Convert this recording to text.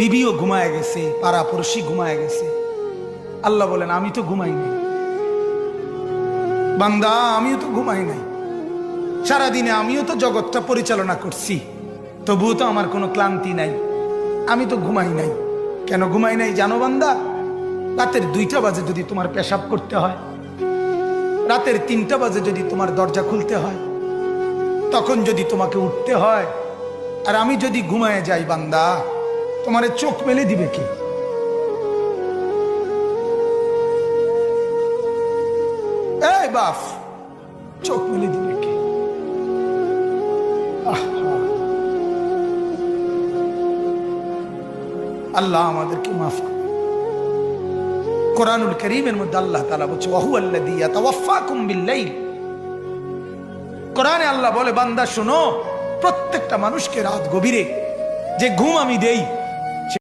বিবিও ঘুমায় গেছে, পাড়া পড়শি ঘুমায় গেছে। আল্লাহ বলেন আমি তো ঘুমাই নাই বান্দা, আমিও তো ঘুমাই নাই। সারাদিনে আমিও তো জগৎটা পরিচালনা করছি, তবুও তো আমার কোনো ক্লান্তি নাই। আমি তো ঘুমাই নাই। কেন ঘুমাই নাই জানো বান্দা? রাতের 2টা বাজে যদি তোমার পেশাব করতে হয়, রাতের 3টা বাজে যদি তোমার দরজা খুলতে হয়, তখন যদি তোমাকে উঠতে হয়, আর আমি যদি ঘুমায় যাই বান্দা, তোমারে চোখ মেলে দিবে কে? এই বাপ, চোখ মেলে দিবে কে? আল্লাহ আমাদেরকে মাফ করে। কোরআনুল কারীমের মধ্যে আল্লাহ তাআলা বলছে ওয়াহুয়াল্লাযী ইয়াতাওয়াফফাকুম বিল-লাইল। কোরআনে আল্লাহ বলে বান্দা শোনো, প্রত্যেকটা মানুষকে রাত গভীরে যে ঘুম আমি দেই,